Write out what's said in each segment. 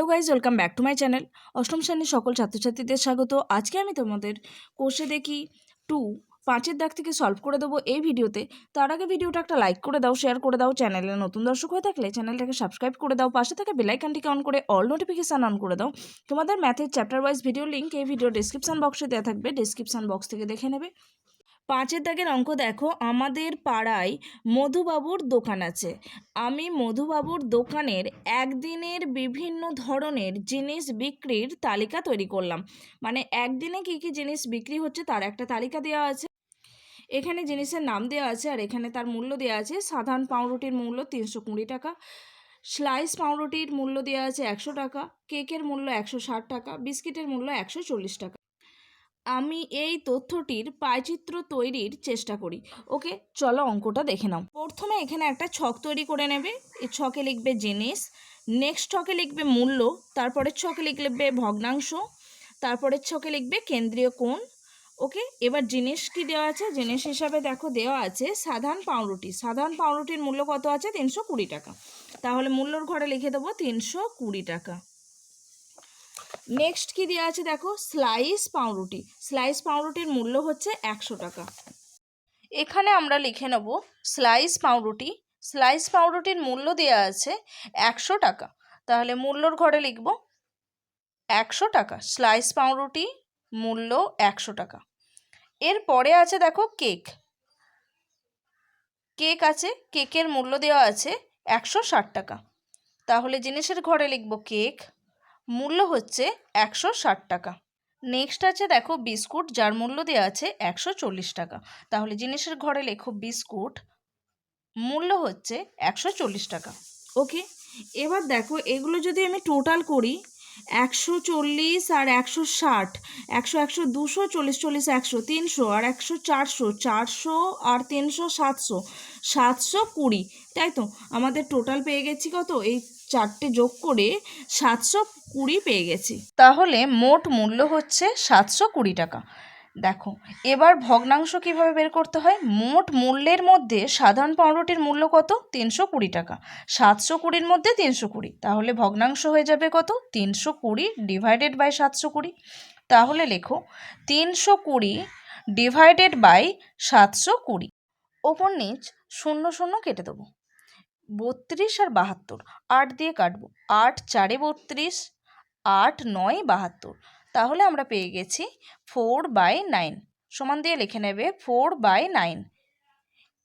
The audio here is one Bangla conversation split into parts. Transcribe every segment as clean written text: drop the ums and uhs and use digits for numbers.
Guys, welcome back to my channel. অষ্টম শ্রেণীর সকল ছাত্রছাত্রীদের স্বাগত। আজকে আমি তোমাদের কোষে দেখি 2 5-এর দাগ থেকে সলভ করে দেবো এই ভিডিওতে। তার আগে ভিডিওটা একটা লাইক করে দাও, শেয়ার করে দাও। চ্যানেলে নতুন দর্শক হয়ে থাকলে চ্যানেলটাকে সাবস্ক্রাইব করে দাও, পাশে থাকা বেল আইকনটিকে অন করে অল নোটিফিকেশান অন করে দাও। তোমাদের ম্যাথের চ্যাপ্টার ওয়াইজ ভিডিও লিঙ্ক এই ভিডিও ডিসক্রিপশান বক্সে দেওয়া থাকবে, ডিসক্রিপশান বক্স থেকে দেখে নেবে। 5-এর দাগের অঙ্ক দেখো, আমাদের পাড়ায় মধুবাবুর দোকান আছে। আমি মধুবাবুর দোকানের একদিনের বিভিন্ন ধরনের জিনিস বিক্রির তালিকা তৈরি করলাম। মানে একদিনে কী কী জিনিস বিক্রি হচ্ছে তার একটা তালিকা দেওয়া আছে। এখানে জিনিসের নাম দেওয়া আছে আর এখানে তার মূল্য দেওয়া আছে। সাধারণ পাউরুটির মূল্য 320 টাকা, স্লাইস পাউরুটির মূল্য দেওয়া আছে 100 টাকা, কেকের মূল্য 160 টাকা, বিস্কিটের মূল্য 140 টাকা। আমি এই তথ্যটির পাইচিত্র তৈরির চেষ্টা করি। ওকে, চলো অঙ্কটা দেখে নাও। প্রথমে এখানে একটা ছক তৈরি করে নেবে। এই ছকে লিখবে জিনিস, নেক্সট ছকে লিখবে মূল্য, তারপরের ছকে লিখবে ভগ্নাংশ, তারপরের ছকে লিখবে কেন্দ্রীয় কোণ। ওকে, এবার জিনিস কি দেওয়া আছে? জিনিস হিসাবে দেখো দেওয়া আছে সাধারণ পাউরুটি। সাধারণ পাউরুটির মূল্য কত আছে? 320 টাকা। তাহলে মূল্যর ঘরে লিখে দেবো 320 টাকা। নেক্সট কি দেওয়া আছে দেখো, স্লাইস পাউরুটি। স্লাইস পাউরুটির মূল্য হচ্ছে 100 টাকা। এখানে আমরা লিখে নেব স্লাইস পাউরুটি। স্লাইস পাউরুটির মূল্য দেওয়া আছে 100 টাকা। তাহলে মূল্যর ঘরে লিখব 100 টাকা। স্লাইস পাউরুটি মূল্য 100 টাকা। এরপরে আছে দেখো কেক। কেক আছে, কেকের মূল্য দেওয়া আছে 160 টাকা। তাহলে জিনিসের ঘরে লিখব কেক, মূল্য হচ্ছে 160 টাকা। নেক্সট আছে দেখো বিস্কুট, যার মূল্য দেওয়া আছে 140 টাকা। তাহলে জিনিসের ঘরে লেখো বিস্কুট, মূল্য হচ্ছে 140 টাকা। ওকে, এবার দেখো এগুলো যদি আমি টোটাল করি, 140 আর 160, 100 100 200, 40 40 100, 300 আর 100 400, 400 আর 300 700, 720, তাই তো? আমাদের টোটাল পেয়ে গেছি কত? এই চারটে যোগ করে 720 পেয়ে গেছি। তাহলে মোট মূল্য হচ্ছে 720 টাকা। দেখো এবার ভগ্নাংশ কিভাবে বের করতে হয়। মোট মূল্যের মধ্যে সাধারণ পাউরুটির মূল্য কত? 320 টাকা। 720-র মধ্যে 320, তাহলে ভগ্নাংশ হয়ে যাবে কত? 320 ডিভাইডেড বাই 720। তাহলে লেখো 320 ডিভাইডেড বাই 720। ওপর নিচ 0 0 কেটে দেবো। 32 আর 72, 8 দিয়ে কাটবো। 8 4 32, 8 9 72। তাহলে আমরা পেয়ে গেছি 4/9। সমান দিয়ে লিখে নেবে 4/9।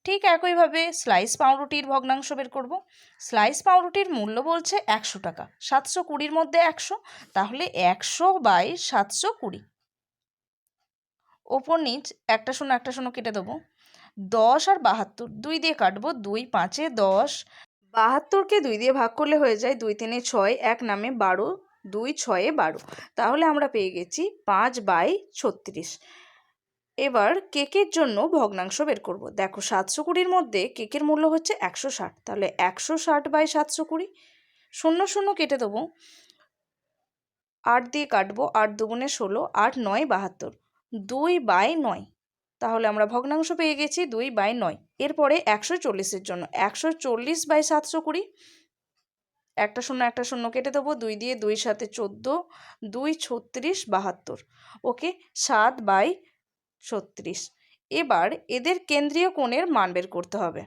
ঠিক একইভাবে স্লাইস পাউরুটির ভগ্নাংশ বের করব। স্লাইস পাউরুটির মূল্য বলছে 100 টাকা। 720-র মধ্যে 100, তাহলে 100/720। ওপর নিচ একটা শূন্য কেটে দেবো। 10 আর 72, 2 দিয়ে কাটবো। 2 5 10। 72কে 2 দিয়ে ভাগ করলে হয়ে যায় 2 3 6, 1 নামে 12, 2 6 12। তাহলে আমরা পেয়ে গেছি 5/36। এবার কেকের জন্য ভগ্নাংশ বের করব। দেখো 720-র মধ্যে কেকের মূল্য হচ্ছে 160, তাহলে 160/720। 0 0 কেটে দেবো। 8 দিয়ে কাটবো। 8 2 16, 8 9 72, 2/9। তাহলে আমরা ভগ্নাংশ পেয়ে গেছি 2/9। এরপরে 140-এর জন্য 140/720। একটা শূন্য কেটে দেবো। 2 দিয়ে 2 সাথে 14, 2 36 72। ওকে, 7/36। এবার এদের কেন্দ্রীয় কোণের মান বের করতে হবে।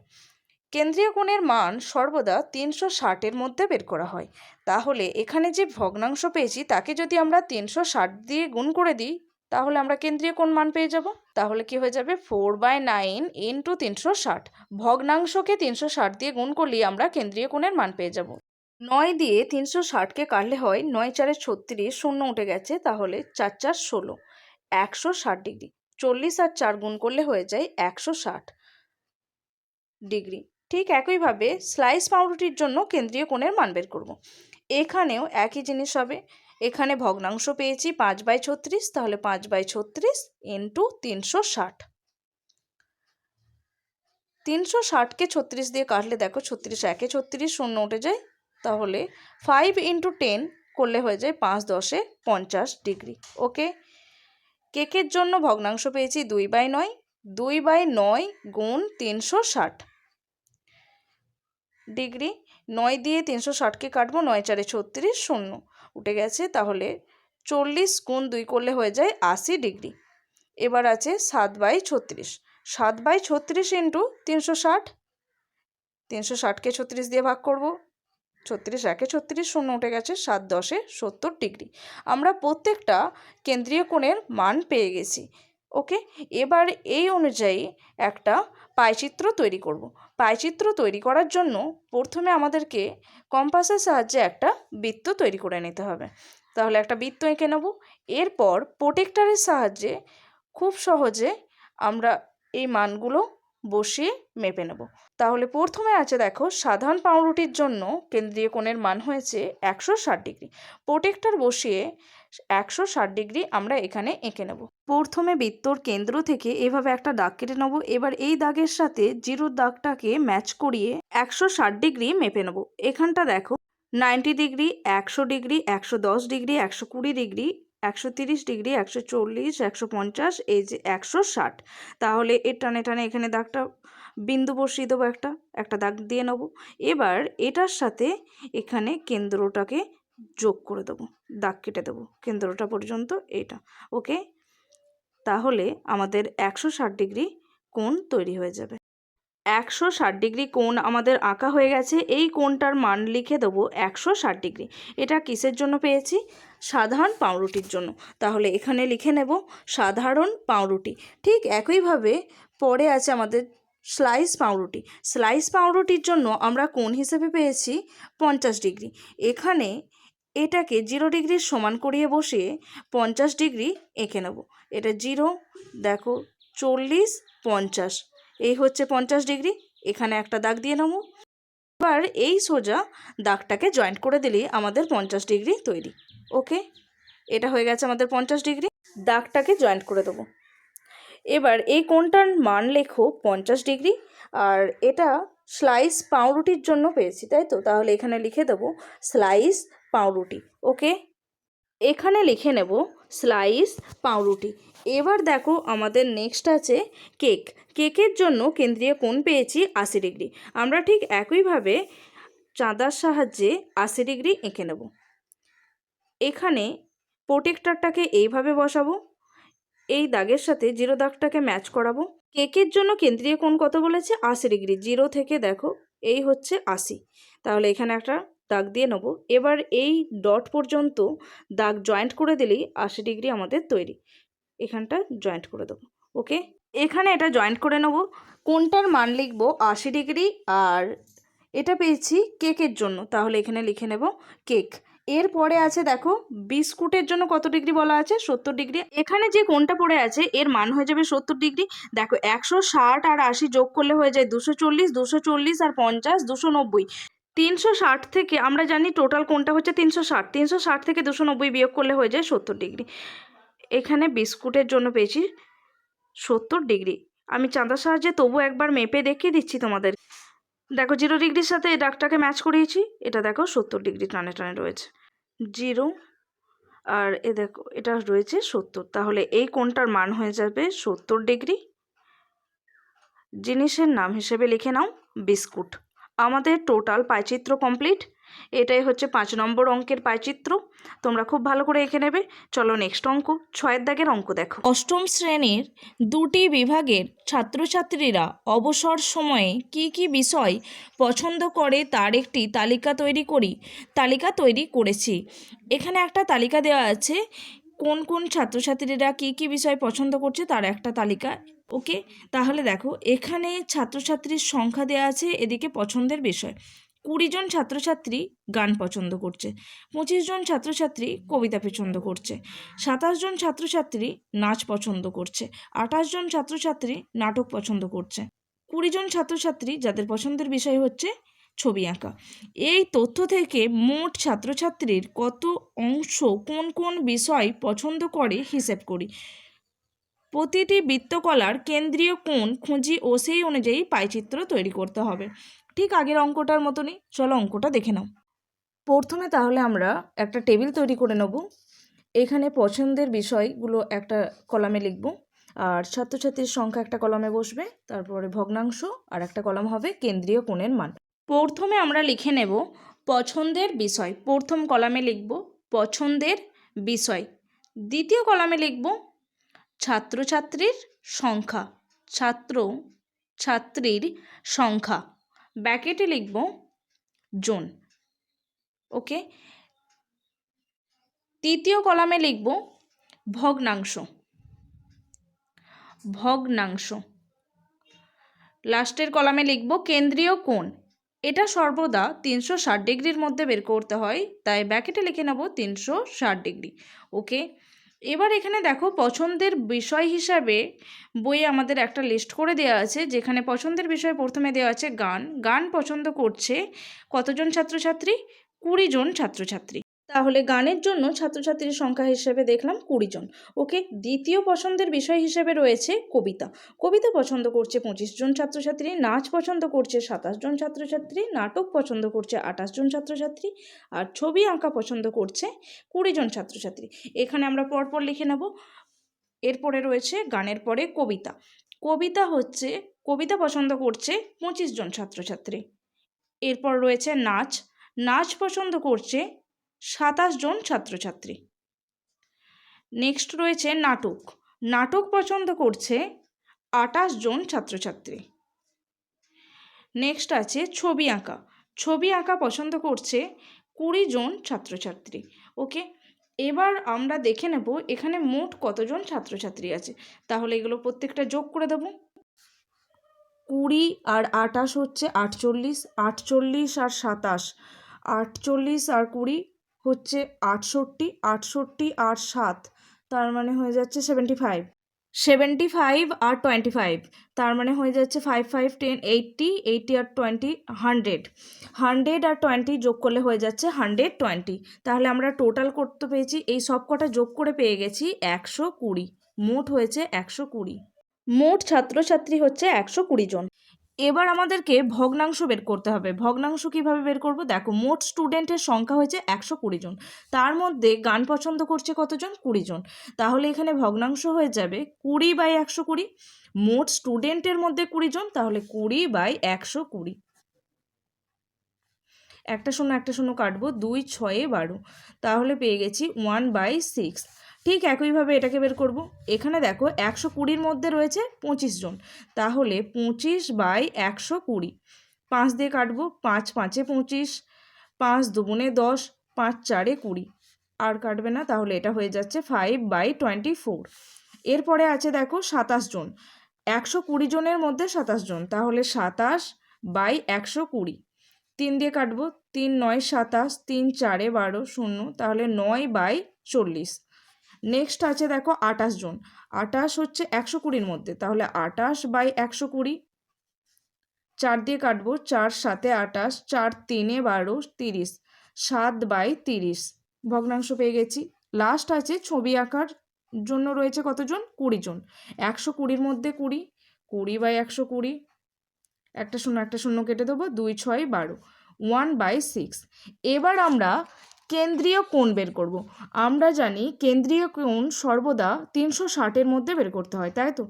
কেন্দ্রীয় কোণের মান সর্বদা 360-এর মধ্যে বের করা হয়। তাহলে এখানে যে ভগ্নাংশ পেয়েছি তাকে যদি আমরা 360 দিয়ে গুণ করে দিই, তাহলে আমরা কেন্দ্রীয় কোণ মান পেয়ে যাব। তাহলে কি হয়ে যাবে? 4/9 ইন্টু 360। ভগ্নাংশকে 360 দিয়ে গুণ করলেই আমরা কেন্দ্রীয় কোণের মান পেয়ে যাব। 9 দিয়ে 360-কে কাটলে হয় 9 4 36, 0 উঠে গেছে, তাহলে 4 4 16, 160 ডিগ্রি। 40 আর 4 গুণ করলে হয়ে যায় 160 ডিগ্রি। ঠিক একইভাবে স্লাইস পাউরুটির জন্য কেন্দ্রীয় কোণের মান বের করব। এখানেও একই জিনিস হবে। এখানে ভগ্নাংশ পেয়েছি 5/36, তাহলে 5/36 ইন্টু 360। 360-কে 36 দিয়ে কাটলে দেখো 36 1 36, 0 উঠে যায়, তাহলে 5 ইন্টু 10 করলে হয়ে যায় 5 10 50 ডিগ্রি। ওকে, কেকের জন্য ভগ্নাংশ পেয়েছি 2/9। 2/9 গুণ 360 ডিগ্রি। 9 দিয়ে 360-কে কাটবো। 9 4 36, 0 উঠে গেছে। তাহলে 40 গুণ 2 করলে হয়ে যায় 80 ডিগ্রি। এবার আছে 7/36, 7/36 ইন্টু 360, 360কে 36 দিয়ে ভাগ করব, 36 একে 36, শূন্য উঠে গেছে, 7 10 70 ডিগ্রি। আমরা প্রত্যেকটা কেন্দ্রীয় কোণের মান পেয়ে গেছি। ওকে, এবার এই অনুযায়ী একটা পাইচিত্র তৈরি করব। পাইচিত্র তৈরি করার জন্য প্রথমে আমাদেরকে কম্পাসের সাহায্যে একটা বৃত্ত তৈরি করে নিতে হবে। তাহলে একটা বৃত্ত এঁকে নেব। এরপর প্রোটেক্টরের সাহায্যে খুব সহজে আমরা এই মানগুলো বসিয়ে মেপে নেব। তাহলে প্রথমে আছে দেখো, সাধারণ পাউরুটির জন্য কেন্দ্রীয় কোণের মান হয়েছে 160 ডিগ্রি। প্রোটেক্টর বসিয়ে 160 ডিগ্রি আমরা এখানে এঁকে নেব। প্রথমে বৃত্তর কেন্দ্র থেকে এভাবে একটা দাগ কেটে নেব। এবার এই দাগের সাথে জিরোর দাগটাকে ম্যাচ করিয়ে 160 ডিগ্রি মেপে নেব। এখানটা দেখো 90 degree, 100 degree, 110 degree, 120 degree, 130 degree, 140, 150, এই যে 160। তাহলে এর টানে টানে এখানে দাগটা বিন্দু বসিয়ে দেবো, একটা দাগ দিয়ে নেব। এবার এটার সাথে এখানে কেন্দ্রটাকে যোগ করে দেবো, দাগ কেটে দেবো কেন্দ্রটা পর্যন্ত, এটা। ওকে, তাহলে আমাদের 160 ডিগ্রি কোণ তৈরি হয়ে যাবে। 160 ডিগ্রি কোণ আমাদের আঁকা হয়ে গেছে। এই কোণটার মান লিখে দেবো 160 ডিগ্রি। এটা কিসের জন্য পেয়েছি? সাধারণ পাউরুটির জন্য। তাহলে এখানে লিখে নেব সাধারণ পাউরুটি। ঠিক একইভাবে পরে আছে আমাদের স্লাইস পাউরুটি। স্লাইস পাউরুটির জন্য আমরা কোণ হিসেবে পেয়েছি 50 ডিগ্রি। এখানে এটাকে 0 ডিগ্রির সমান করিয়ে বসিয়ে 50 ডিগ্রি এঁকে নেব। এটা 0, দেখো 40, 50, এই হচ্ছে 50 ডিগ্রি। এখানে একটা দাগ দিয়ে নেব। এবার এই সোজা দাগটাকে জয়েন্ট করে দিলেই আমাদের 50 ডিগ্রি তৈরি। ওকে, এটা হয়ে গেছে আমাদের 50 ডিগ্রি। দাগটাকে জয়েন্ট করে দেবো। এবার এই কোণটার মান লেখো 50 ডিগ্রি। আর এটা স্লাইস পাউরুটির জন্য পেয়েছি, তাই তো? তাহলে এখানে লিখে দেবো স্লাইস পাউরুটি। ওকে, এখানে লিখে নেব স্লাইস পাউরুটি। এবার দেখো আমাদের নেক্সট আছে কেক। কেকের জন্য কেন্দ্রীয় কোণ পেয়েছি 80 ডিগ্রি। আমরা ঠিক একইভাবে চাঁদার সাহায্যে 80 ডিগ্রি এঁকে নেব। এখানে প্রোটেক্টরটাকে এইভাবে বসাবো, এই দাগের সাথে 0 দাগটাকে ম্যাচ করাবো। কেকের জন্য কেন্দ্রীয় কোণ কত বলেছে? 80 ডিগ্রি। 0 থেকে দেখো এই হচ্ছে 80, তাহলে এখানে একটা দাগ দিয়ে নেব। এবার এই ডট পর্যন্ত দাগ জয়েন্ট করে দিলেই 80 ডিগ্রি আমাদের তৈরি। এখানটা জয়েন্ট করে দেবো। ওকে, এখানে এটা জয়েন্ট করে নেব। কোণটার মান লিখব 80 ডিগ্রি, আর এটা পেয়েছি কেকের জন্য, তাহলে এখানে লিখে নেব কেক। এরপরে আছে দেখো বিস্কুটের জন্য কত ডিগ্রি বলা আছে? 70 ডিগ্রি। এখানে যে কোণটা পড়ে আছে এর মান হয়ে যাবে 70 ডিগ্রি। দেখো 160 আর 80 যোগ করলে হয়ে যায় 240, 240 আর 50 290। 360 থেকে আমরা জানি টোটাল কোণটা হচ্ছে 360, 360 থেকে 290 বিয়োগ করলে হয়ে যায় 70 ডিগ্রি। এখানে বিস্কুটের জন্য পেয়েছি 70 ডিগ্রি। আমি চাঁদার সাহায্যে তবু একবার মেপে দেখিয়ে দিচ্ছি তোমাদের। দেখো 0 ডিগ্রির সাথে এই দাগটাকে ম্যাচ করিয়েছি, এটা দেখো 70 ডিগ্রি টানে টানে রয়েছে 0, আর এ দেখো এটা রয়েছে 70। তাহলে এই কোণটার মান হয়ে যাবে 70 ডিগ্রি। জিনিসের নাম হিসেবে লিখে নাও বিস্কুট। আমাদের টোটাল পাইচিত্র কমপ্লিট। এটাই হচ্ছে 5 নম্বর অঙ্কের পাইচিত্র। তোমরা খুব ভালো করে এঁকে নেবে। চলো নেক্সট অঙ্ক, 6 দাগের অঙ্ক দেখো। অষ্টম শ্রেণীর 2টি বিভাগের ছাত্রছাত্রীরা অবসর সময়ে কি কি বিষয় পছন্দ করে তার একটি তালিকা তৈরি করেছি। এখানে একটা তালিকা দেওয়া আছে, কোন কোন ছাত্রছাত্রীরা কি কি বিষয় পছন্দ করছে তার একটা তালিকা। ওকে, তাহলে দেখো এখানে ছাত্রছাত্রীর সংখ্যা দেওয়া আছে, এদিকে পছন্দের বিষয়। 20 জন ছাত্রছাত্রী গান পছন্দ করছে, 25 জন ছাত্রছাত্রী কবিতা পছন্দ করছে, 27 জন ছাত্রছাত্রী নাচ পছন্দ করছে, 28 জন ছাত্রছাত্রী নাটক পছন্দ করছে, 20 জন ছাত্রছাত্রী যাদের পছন্দের বিষয় হচ্ছে ছবি আঁকা। এই তথ্য থেকে মোট ছাত্রছাত্রীর কত অংশ কোন কোন বিষয় পছন্দ করে হিসেব করি। প্রতিটি বৃত্তকলার কেন্দ্রীয় কোণ খুঁজি ও সেই অনুযায়ী পাইচিত্র তৈরি করতে হবে। ঠিক আগের অঙ্কটার মতনই। চলো অঙ্কটা দেখে নাও। প্রথমে তাহলে আমরা একটা টেবিল তৈরি করে নেব। এখানে পছন্দের বিষয়গুলো একটা কলামে লিখব, আর ছাত্রছাত্রীর সংখ্যা একটা কলামে বসবে, তারপরে ভগ্নাংশ আর একটা কলাম হবে কেন্দ্রীয় কোণের মান। প্রথমে আমরা লিখে নেব পছন্দের বিষয়। প্রথম কলামে লিখব পছন্দের বিষয়। দ্বিতীয় কলামে লিখব ছাত্রছাত্রীর সংখ্যা, ছাত্র ছাত্রীর সংখ্যা, ব্র্যাকেটে লিখব জন। ওকে। তৃতীয় কলামে লিখব ভগ্নাংশ, ভগ্নাংশ। লাস্টের কলামে লিখব কেন্দ্রীয় কোণ। এটা সর্বদা 360 ডিগ্রির মধ্যে বের করতে হয়, তাই ব্র্যাকেটে লিখে নেব 360 ডিগ্রি। ওকে। এবার এখানে দেখো পছন্দের বিষয় হিসাবে বইয়ে আমাদের একটা লিস্ট করে দেওয়া আছে, যেখানে পছন্দের বিষয় প্রথমে দেওয়া আছে গান। গান পছন্দ করছে কতজন ছাত্রছাত্রী? 20 জন ছাত্রছাত্রী। তাহলে গানের জন্য ছাত্রছাত্রীর সংখ্যা হিসেবে দেখলাম 20 জন। ওকে। দ্বিতীয় পছন্দের বিষয় হিসেবে রয়েছে কবিতা। কবিতা পছন্দ করছে 25 জন ছাত্রছাত্রী। নাচ পছন্দ করছে 27 জন ছাত্রছাত্রী। নাটক পছন্দ করছে 28 জন ছাত্রছাত্রী। আর ছবি আঁকা পছন্দ করছে 20 জন ছাত্রছাত্রী। এখানে আমরা পরপর লিখে নেব। এরপরে রয়েছে গানের পরে কবিতা। কবিতা পছন্দ করছে 25 জন ছাত্রছাত্রী। এরপর রয়েছে নাচ। নাচ পছন্দ করছে 27 জন ছাত্রছাত্রী। নেক্সট রয়েছে নাটক। নাটক পছন্দ করছে 28 জন ছাত্রছাত্রী। নেক্সট আছে ছবি আঁকা। ছবি আঁকা পছন্দ করছে 20 জন ছাত্রছাত্রী। ওকে। এবার আমরা দেখে নেব এখানে মোট কতজন ছাত্রছাত্রী আছে। তাহলে এগুলো প্রত্যেকটা যোগ করে দেব। 20 আর 28 হচ্ছে 48, 48 আর 27, 48 আর 20 হচ্ছে 68, 68 আর 7 তার মানে হয়ে যাচ্ছে 75, 75 আর 25 তার মানে হয়ে যাচ্ছে 5, 5, 10, 80, 80 আর 20 100, 100 আর 20 যোগ করলে হয়ে যাচ্ছে 120। তাহলে আমরা টোটাল করতে পেয়েছি, এই সব কটা যোগ করে পেয়ে গেছি 120। মোট হয়েছে 120। মোট ছাত্রছাত্রী হচ্ছে 120 জন। এবার আমাদেরকে ভগ্নাংশ বের করতে হবে। ভগ্নাংশ কিভাবে বের করব? দেখো, মোট স্টুডেন্টের সংখ্যা হয়েছে 120 জন। তার মধ্যে গান পছন্দ করছে কতজন? 20 জন। তাহলে এখানে ভগ্নাংশ হয়ে যাবে 20/120। মোট স্টুডেন্টের মধ্যে 20 জন, তাহলে 20/120। একটা শূন্য কাটবো, 2 6 12, তাহলে পেয়ে গেছি 1/6। ঠিক একইভাবে এটাকে বের করব। এখানে দেখো 120-র মধ্যে রয়েছে 25 জন, তাহলে 25/120। 5 দিয়ে কাটবো, 5 5-এ 25, 5 2-গুণে 10, 5 4-এ 20। আর কাটবে না, তাহলে এটা হয়ে যাচ্ছে 5/24। এরপরে আছে দেখো 27 জন। 120 জনের মধ্যে 27 জন, তাহলে 27/120। 3 দিয়ে কাটবো, 3 9 27, 3 4-এ 12, 0, তাহলে 9/40। নেক্সট আছে দেখো 28 জন। 28 হচ্ছে 120-র মধ্যে, তাহলে 28/120। 4 দিয়ে কাটবো, 4 7-এ 28, 4 3-এ 12, 30, 7/30। ভগ্নাংশ পেয়ে গেছি। লাস্ট আছে ছবি আঁকার জন্য রয়েছে কতজন? 20 জন। 120-র মধ্যে 20, 20/120। একটা শূন্য কেটে দেবো, 2 6 12, 1/6। এবার আমরা কেন্দ্রীয় কোণ বের করব। আমরা জানি কেন্দ্রীয় কোণ সর্বদা 360-এর মধ্যে বের করতে হয়, তাই তো?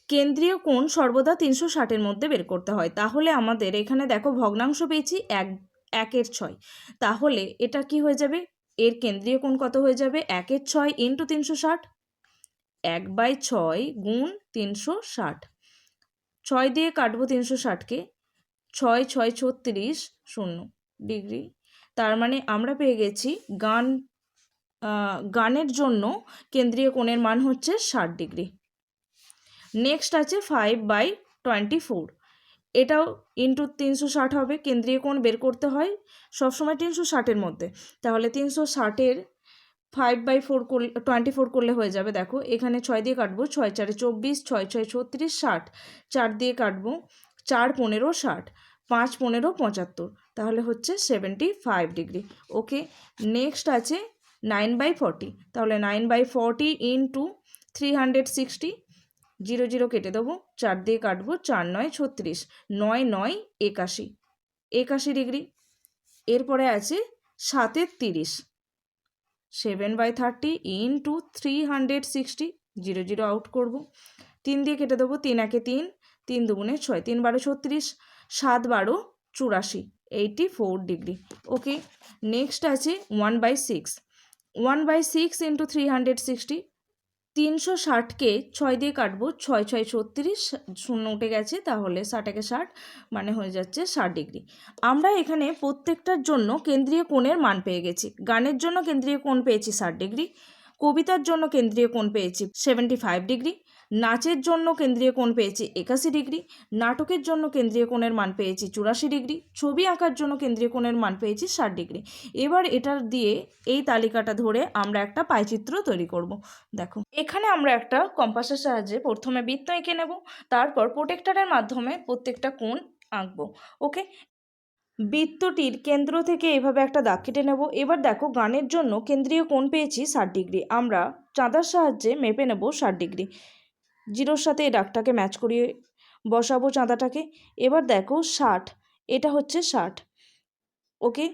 কেন্দ্রীয় কোণ সর্বদা 360-এর মধ্যে বের করতে হয়। তাহলে আমাদের এখানে দেখো ভগ্নাংশ পেয়েছি 1/6। তাহলে এটা কি হয়ে যাবে? এর কেন্দ্রীয় কোণ কত হয়ে যাবে? 1/6 ইন্টু 360, 1/6 গুণ 360। 6 দিয়ে কাটবো 360-কে, 6 6 36, 0 ডিগ্রি। তার মানে আমরা পেয়ে গেছি গানের জন্য কেন্দ্রীয় কোণের মান হচ্ছে 60 ডিগ্রি। নেক্সট আছে 5/24, এটাও ইন্টু 360 হবে। কেন্দ্রীয় কোণ বের করতে হয় সবসময় 360-এর মধ্যে, তাহলে 360-এর 5/4 করলে 24 করলে হয়ে যাবে। দেখো এখানে 6 দিয়ে কাটবো, 6 4-এ 24, 6 6 36, 60, 4 দিয়ে কাটবো, 4 15 60, 5 15 75, তাহলে হচ্ছে 75 ডিগ্রি। ওকে। নেক্সট আছে 9/40, তাহলে 9/40 ইন্টু 360, 0 0 কেটে দেবো, 4 দিয়ে কাটবো, 4 9 36, 9 9 81, 81 ডিগ্রি। এরপরে আছে 7-এর 30, 7/30 ইন্টু 360, 0 0 আউট করব, 3 দিয়ে কেটে দেবো, 3 1-এ 3, 3 2-গুণে 6, 3 12 36, 7 12 84, 84 ডিগ্রি। ওকে। নেক্সট আছে 1/6, 1/6 ইন্টু 360, 360কে 6 দিয়ে কাটবো, 6 6 36, শূন্য উঠে গেছে, তাহলে 60-এ 60 মানে হয়ে যাচ্ছে 60 ডিগ্রি। আমরা এখানে প্রত্যেকটার জন্য কেন্দ্রীয় কোণের মান পেয়ে গেছি। গানের জন্য কেন্দ্রীয় কোণ পেয়েছি 60 ডিগ্রি, কবিতার জন্য কেন্দ্রীয় কোণ পেয়েছি 75 ডিগ্রি, নাচের জন্য কেন্দ্রীয় কোণ পেয়েছি 81 ডিগ্রি, নাটকের জন্য কেন্দ্রীয় কোণের মান পেয়েছি 84 ডিগ্রি, ছবি আঁকার জন্য কেন্দ্রীয় কোণের মান পেয়েছি 60 ডিগ্রি। এবার এটার দিয়ে এই তালিকাটা ধরে আমরা একটা পাইচিত্র তৈরি করব। দেখো, এখানে আমরা একটা কম্পাসের সাহায্যে প্রথমে বৃত্ত এঁকে নেব, তারপর প্রোটেক্টরের মাধ্যমে প্রত্যেকটা কোণ আঁকবো। ওকে, বৃত্তটির কেন্দ্র থেকে এভাবে একটা দাগ কেটে নেব। এবার দেখো, গানের জন্য কেন্দ্রীয় কোণ পেয়েছি 60 ডিগ্রি, আমরা চাঁদার সাহায্যে মেপে নেব 60 ডিগ্রি। জিরোর সাথে এই দাগটাকে ম্যাচ করিয়ে বসাবো চাঁদাটাকে। এবার দেখো 60, এটা হচ্ছে 60। ওকে,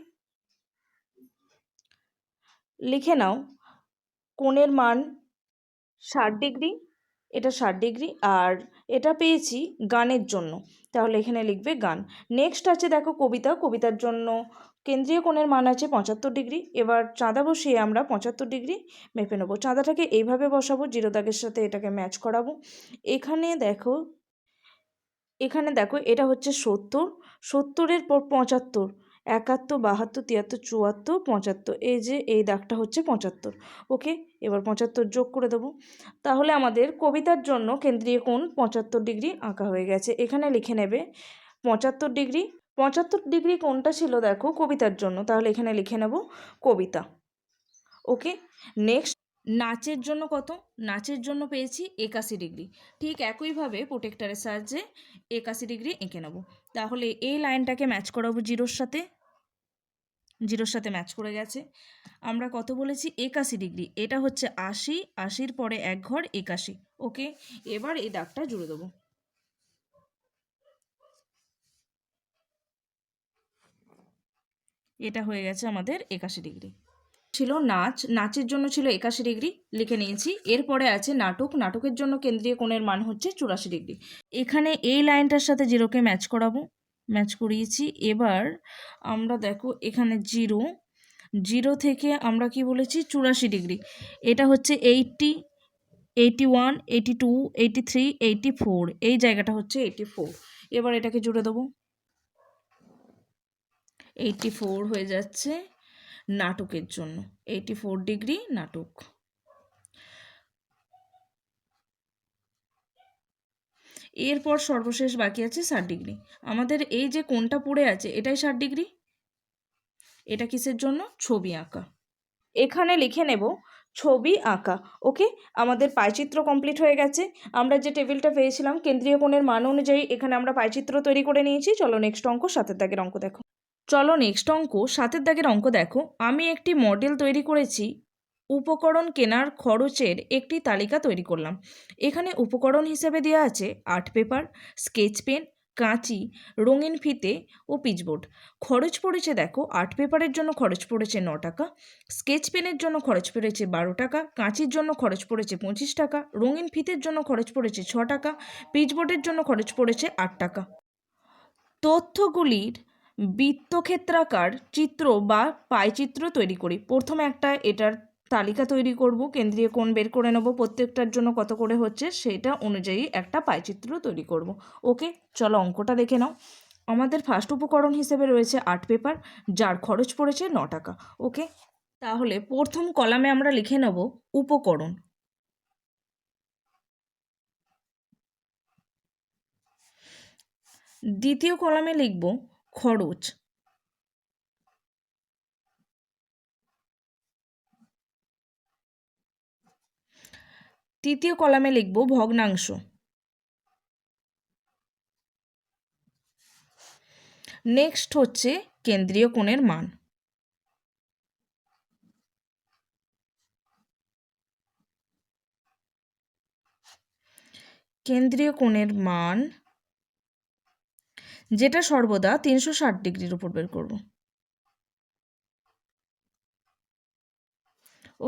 লিখে নাও কোণের মান 60 ডিগ্রি, এটা 60 ডিগ্রি, আর এটা পেয়েছি গানের জন্য, তাহলে এখানে লিখবে গান। নেক্সট আছে দেখো কবিতা, কবিতার জন্য কেন্দ্রীয় কোণের মান আছে 75 ডিগ্রি। এবার চাঁদা বসিয়ে আমরা 75 ডিগ্রি মেপে নেবো। চাঁদাটাকে এইভাবে বসাবো, জিরো দাগের সাথে এটাকে ম্যাচ করাবো। এখানে দেখো এটা হচ্ছে 70, 70-এর পর 75, 71, 72, 73, 74, 75, এই যে এই দাগটা হচ্ছে 75। ওকে, এবার 75 যোগ করে দেবো। তাহলে আমাদের কবিতার জন্য কেন্দ্রীয় কোণ 75 ডিগ্রি আঁকা হয়ে গেছে। এখানে লিখে নেবে 75 ডিগ্রি। 75 ডিগ্রি কোণটা ছিল দেখো কবিতার জন্য, তাহলে এখানে লিখে নেব কবিতা। ওকে, নেক্সট নাচের জন্য কত? নাচের জন্য পেয়েছি 81 ডিগ্রি। ঠিক একইভাবে প্রোটেক্টরের সাহায্যে 81 ডিগ্রি এঁকে নেব। তাহলে এই লাইনটাকে ম্যাচ করাবো জিরোর সাথে, জিরোর সাথে ম্যাচ করে গেছে। আমরা কত বলেছি? 81 ডিগ্রি। এটা হচ্ছে 80, 80-র পরে এক ঘর 81। ওকে, এবার এই দাগটা জুড়ে দেবো। এটা হয়ে গেছে আমাদের 81 ডিগ্রি। ছিল নাচ, নাচের জন্য ছিল 81 ডিগ্রি, লিখে নিয়েছি। এরপরে আছে নাটক, নাটকের জন্য কেন্দ্রীয় কোণের মান হচ্ছে 84 ডিগ্রি। এখানে এই লাইনটার সাথে জিরোকে ম্যাচ করাবো, ম্যাচ করিয়েছি। এবার আমরা দেখো এখানে জিরো, জিরো থেকে আমরা কি বলেছি? 84 ডিগ্রি। এটা হচ্ছে 80, 81, 82, 83, 84, এই জায়গাটা হচ্ছে 84। এবার এটাকে জুড়ে দেবো, 84 হয়ে যাচ্ছে নাটকের জন্য, 84 ডিগ্রি নাটক। এরপর সর্বশেষ বাকি আছে 60 ডিগ্রি। আমাদের এই যে কোণটা পড়ে আছে এটাই 60 ডিগ্রি। এটা কিসের জন্য? ছবি আঁকা। এখানে লিখে নেব ছবি আঁকা। ওকে, আমাদের পাইচিত্র কমপ্লিট হয়ে গেছে। আমরা যে টেবিলটা পেয়েছিলাম কেন্দ্রীয় কোণের মান অনুযায়ী এখানে আমরা পাইচিত্র তৈরি করে নিয়েছি। চলো নেক্সট অঙ্ক, 7-এর দাগের অঙ্ক দেখো। চলো নেক্সট অঙ্ক, 7-এর দাগের অঙ্ক দেখো। আমি একটি মডেল তৈরি করেছি, উপকরণ কেনার খরচের একটি তালিকা তৈরি করলাম। এখানে উপকরণ হিসেবে দেওয়া আছে আর্ট পেপার, স্কেচ পেন, কাঁচি, রঙিন ফিতে ও পিচবোর্ড। খরচ পড়েছে দেখো, আর্ট পেপারের জন্য খরচ পড়েছে 9 টাকা, স্কেচ পেনের জন্য খরচ পড়েছে 12 টাকা, কাঁচির জন্য খরচ পড়েছে 25 টাকা, রঙিন ফিতের জন্য খরচ পড়েছে 6 টাকা, পিচবোর্ডের জন্য খরচ পড়েছে 8 টাকা। তথ্যগুলির বৃত্তক্ষেত্রাকার চিত্র বা পাইচিত্র তৈরি করি। প্রথমে একটা এটার তালিকা তৈরি করব, কেন্দ্রীয় কোণ বের করে নেব, প্রত্যেকটার জন্য কত করে হচ্ছে সেটা অনুযায়ী একটা পাইচিত্র তৈরি করব। ওকে, চলো অঙ্কটা দেখে নাও। আমাদের ফার্স্ট উপকরণ হিসেবে রয়েছে আর্ট পেপার, যার খরচ পড়েছে 9 টাকা। ওকে, তাহলে প্রথম কলামে আমরা লিখে নেব উপকরণ। দ্বিতীয় কলামে লিখব খরচ। তৃতীয় কলামে লিখব ভগ্নাংশ। নেক্সট হচ্ছে কেন্দ্রীয় কোণের মান। কেন্দ্রীয় কোণের মান যেটা সর্বদা 360 ডিগ্রির উপর বের করব।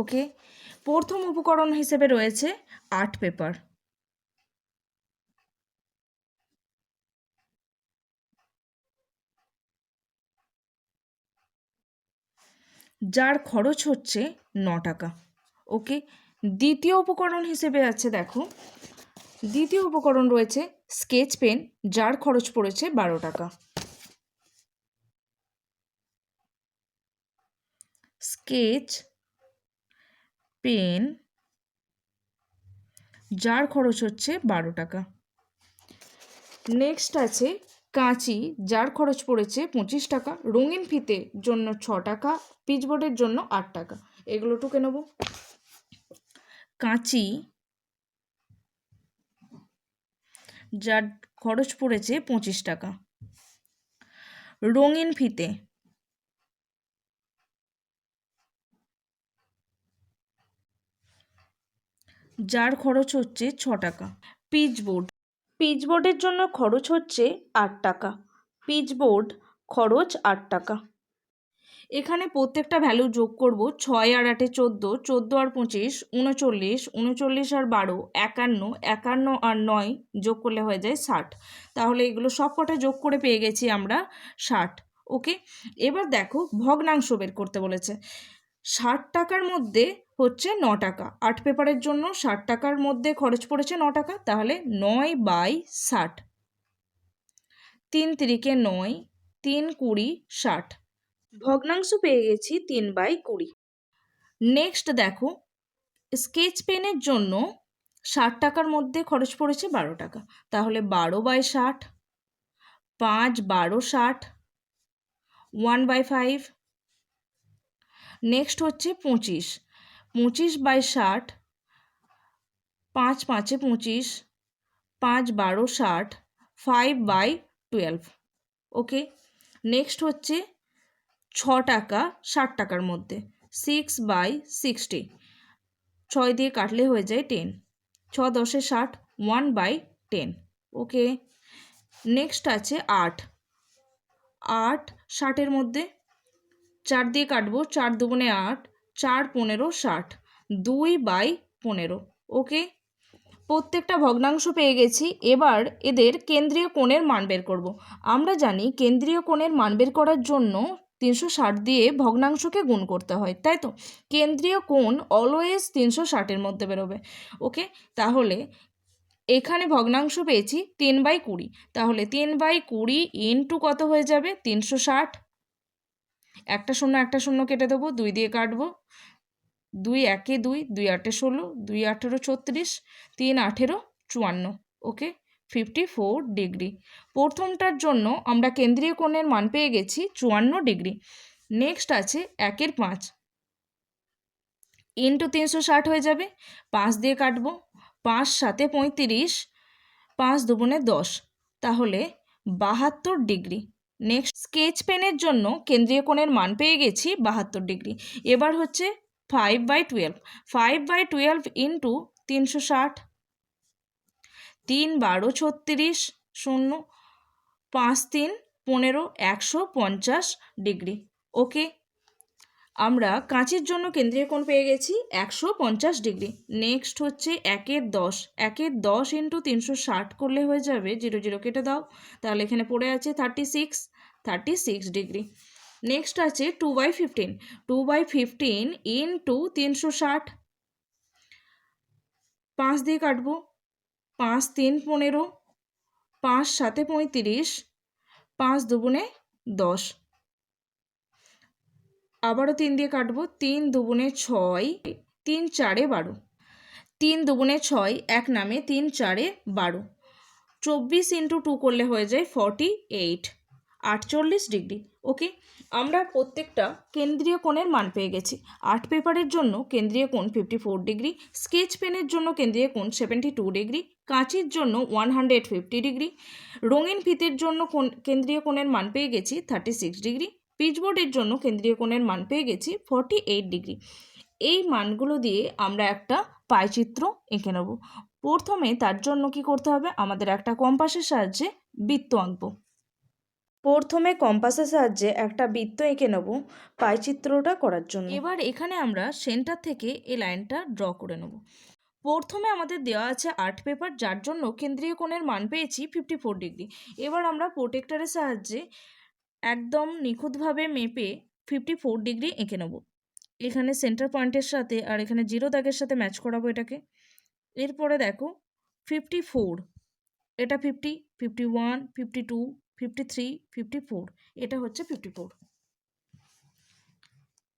ওকে, প্রথম উপকরণ হিসেবে রয়েছে আর্ট পেপার। যার খরচ হচ্ছে 9 টাকা। ওকে, দ্বিতীয় উপকরণ হিসেবে আছে দেখো, দ্বিতীয় উপকরণ রয়েছে স্কেচ পেন, যার খরচ পড়েছে 12 টাকা। স্কেচ পেন, যার খরচ হচ্ছে 12 টাকা। নেক্সট আছে কাঁচি, যার খরচ পড়েছে 25 টাকা। রঙিন ফিতে জন্য 6 টাকা, পিচবোর্ডের জন্য 8 টাকা। এগুলো টুকে নেব। কাঁচি, যার খরচ পড়েছে 25 টাকা। রঙিন ফিতে, যার খরচ হচ্ছে 6 টাকা। পিচবোর্ড, পিচবোর্ডের জন্য খরচ হচ্ছে 8 টাকা। পিচবোর্ড খরচ 8 টাকা। এখানে প্রত্যেকটা ভ্যালু যোগ করব। 6 আর 8 14, 14 আর 25 39, 39 আর 12 51, 51 আর 9 যোগ করলে হয়ে যায় 60। তাহলে এগুলো সব কটা যোগ করে পেয়ে গেছি আমরা 60। ওকে, এবার দেখো ভগ্নাংশ বের করতে বলেছে। 60 টাকার মধ্যে হচ্ছে 9 টাকা। আর্ট পেপারের জন্য 60 টাকার মধ্যে খরচ পড়েছে 9 টাকা, তাহলে 9/60। 3 তিরিকে 9, 3 20 60। ভগ্নাংশ পেয়ে গেছি 3/20। নেক্সট দেখো, স্কেচ পেনের জন্য 60 টাকার মধ্যে খরচ পড়েছে 12 টাকা, তাহলে 12/60, 5 12 60, 1/5। নেক্সট হচ্ছে 25, 25/60, 5 5 25, 5 12 60, 5/12। ওকে, নেক্সট হচ্ছে 6 টাকা 60 টাকার মধ্যে, 6/60। 6 দিয়ে কাটলে হয়ে যায় 10, 6 10 60, 1/10। ওকে, নেক্সট আছে 8, 8 60-এর মধ্যে 4 দিয়ে কাটবো, 4 দুগুণে 8, 4 15 60, 2/15। ওকে, প্রত্যেকটা ভগ্নাংশ পেয়ে গেছি। এবার এদের কেন্দ্রীয় কোণের মান বের করব। আমরা জানি কেন্দ্রীয় কোণের মান বের করার জন্য 360 দিয়ে ভগ্নাংশকে গুণ করতে হয়, তাই তো? কেন্দ্রীয় কোণ অলওয়েজ 360-এর মধ্যে বেরোবে। ওকে, তাহলে এখানে ভগ্নাংশ পেয়েছি 3/20, তাহলে 3/20 ইন্টু কত হয়ে যাবে? 360। একটা শূন্য কেটে দেবো, 2 দিয়ে কাটবো, 2 1 2, 2 8 16, 2 18 36, 3 18 54। ওকে, 54 ডিগ্রি। প্রথমটার জন্য আমরা কেন্দ্রীয় কোণের মান পেয়ে গেছি 54 ডিগ্রি। নেক্সট আছে 1 5 ইন্টু 360 হয়ে যাবে, 5 দিয়ে কাটবো, 5 7 35, 5 দুগুণে 10, তাহলে 72 ডিগ্রি। নেক্সট স্কেচ পেনের জন্য কেন্দ্রীয় কোণের মান পেয়ে গেছি 72 ডিগ্রি। এবার হচ্ছে 5/12, 5/12 ইন্টু 360, 3 12 36 0, 5 3 15, 150 ডিগ্রি। ওকে, আমরা কাঁচির জন্য কেন্দ্রীয় কোণ পেয়ে গেছি 150 ডিগ্রি। নেক্সট হচ্ছে 1/10, 1/10 ইন্টু 360 করলে হয়ে যাবে, 0 0 কেটে দাও, তাহলে এখানে পড়ে আছে 36 ডিগ্রি। নেক্সট আছে 2/15, 2/15 ইন্টু 360, 5 দিয়ে কাটবো, 5 3 15, 5 7 35, 5 দুগুণে 10, আবারও 3 দিয়ে কাটবো, 3 দুগুণে 6, 3 4 12, 3 দুগুণে 6, এক নামে 3 4 12, 24 ইন্টু 2 করলে হয়ে যায় 48, 48 ডিগ্রি। ওকে, আমরা প্রত্যেকটা কেন্দ্রীয় কোণের মান পেয়ে গেছি। আর্ট পেপারের জন্য কেন্দ্রীয় কোণ 54 ডিগ্রি, স্কেচ পেনের জন্য কেন্দ্রীয় কোণ 72 ডিগ্রি, কাঁচির জন্য 150 ডিগ্রি, রঙিন ফিতের জন্য কেন্দ্রীয় কোণের মান পেয়ে গেছি 36 ডিগ্রি, পিচবোর্ডের জন্য কেন্দ্রীয় কোণের মান পেয়ে গেছি 48 ডিগ্রি। এই মানগুলো দিয়ে আমরা একটা পায়চিত্র এঁকে নেব। প্রথমে তার জন্য কি করতে হবে? আমাদের একটা কম্পাসের সাহায্যে বৃত্ত আঁকবো। প্রথমে কম্পাসের সাহায্যে একটা বৃত্ত এঁকে নেব পায়চিত্রটা করার জন্য। এবার এখানে আমরা সেন্টার থেকে এই লাইনটা ড্র করে নেব। প্রথমে আমাদের দেওয়া আছে আর্ট পেপার, যার জন্য কেন্দ্রীয় কোণের মান পেয়েছি 54 ডিগ্রি। এবার আমরা প্রোটেক্টরের সাহায্যে একদম নিখুঁতভাবে মেপে 54 ডিগ্রি এঁকে নেব। এখানে সেন্টার পয়েন্টের সাথে আর এখানে 0 দাগের সাথে ম্যাচ করাবো এটাকে। এরপরে দেখো 54, এটা 50, 51, 52, 53, 54, এটা হচ্ছে 54।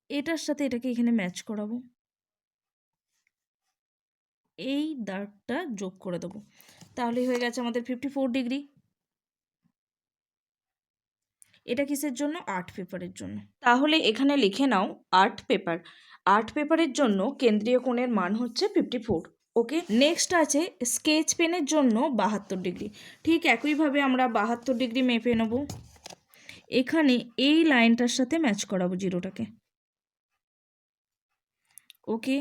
এটার সাথে এটাকে এখানে ম্যাচ করাবো, এই দাগটা যোগ করে দেবো, তাহলেই হয়ে গেছে আমাদের 54 ডিগ্রি। এটা কিসের জন্য? আর্ট পেপারের জন্য। তাহলে এখানে লিখে নাও আর্ট পেপার। আর্ট পেপারের জন্য কেন্দ্রীয় কোণের মান হচ্ছে 54। ওকে, নেক্সট আছে স্কেচ পেনের জন্য 72 ডিগ্রি। ঠিক একইভাবে আমরা 72 ডিগ্রি মেপে নেব। এখানে এই লাইনটার সাথে ম্যাচ করাবো জিরোটাকে। ওকে,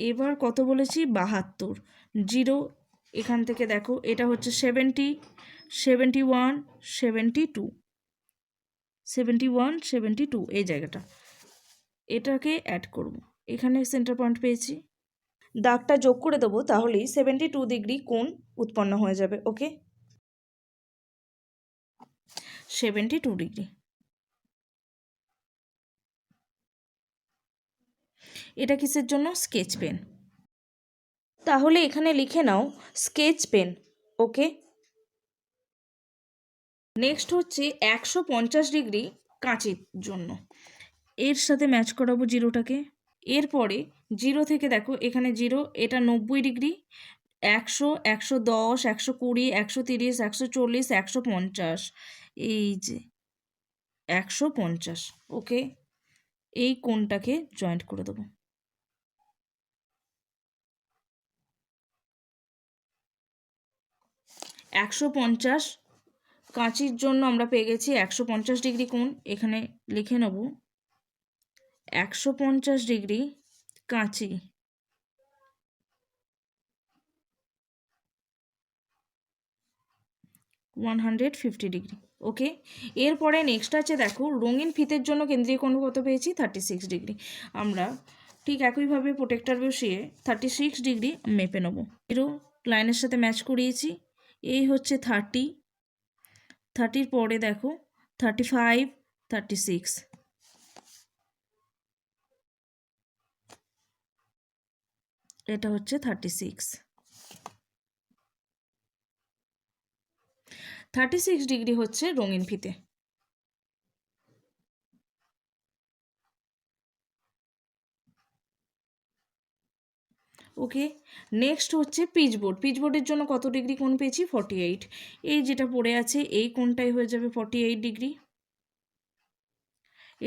এবার কত বলেছি? 72। জিরো এখান থেকে দেখো, এটা হচ্ছে 70, 71, 72, 71, 72, এই জায়গাটা, এটাকে অ্যাড করব। এখানে সেন্টার পয়েন্ট পেয়েছি, দাগটা যোগ করে দেবো, তাহলেই 72 ডিগ্রি কোণ উৎপন্ন হয়ে যাবে। Okay, 72 degree. এটা কিসের জন্য? Sketch pen. তাহলে এখানে লিখে নাও স্কেচ পেন। ওকে, নেক্সট হচ্ছে 150 ডিগ্রি কাঁচির জন্য, এর সাথে ম্যাচ করাবো জিরোটাকে। এরপরে জিরো থেকে দেখো, এখানে জিরো, এটা 90 ডিগ্রি, 100, 110, 120, 130, 140, 150, এই যে 150। ওকে, এই কোণটাকে জয়েন্ট করে দেবো। 150 কাঁচির জন্য আমরা পেয়ে গেছি 150 ডিগ্রি কোণ। এখানে লিখে নেব 150 ডিগ্রি কাঁচি। 150 ডিগ্রি। ওকে, এরপরে নেক্সট আছে দেখো রঙিন ফিতের জন্য কেন্দ্রীয় কোণ কত পেয়েছি? 36 ডিগ্রি। আমরা ঠিক একইভাবে প্রোটেক্টর বসিয়ে 36 ডিগ্রি মেপে নেব। জিরো লাইনের সাথে ম্যাচ করিয়েছি, এই হচ্ছে 30, 30 পরে দেখো 35, 36, এটা হচ্ছে 36, 36 ডিগ্রি হচ্ছে রঙিন ফিতে। ওকে, নেক্সট হচ্ছে পিচবোর্ড। পিচবোর্ডের জন্য কত ডিগ্রি কোণ পেয়েছি? 48। এই যেটা পড়ে আছে এই কোণটাই হয়ে যাবে 48 ডিগ্রি।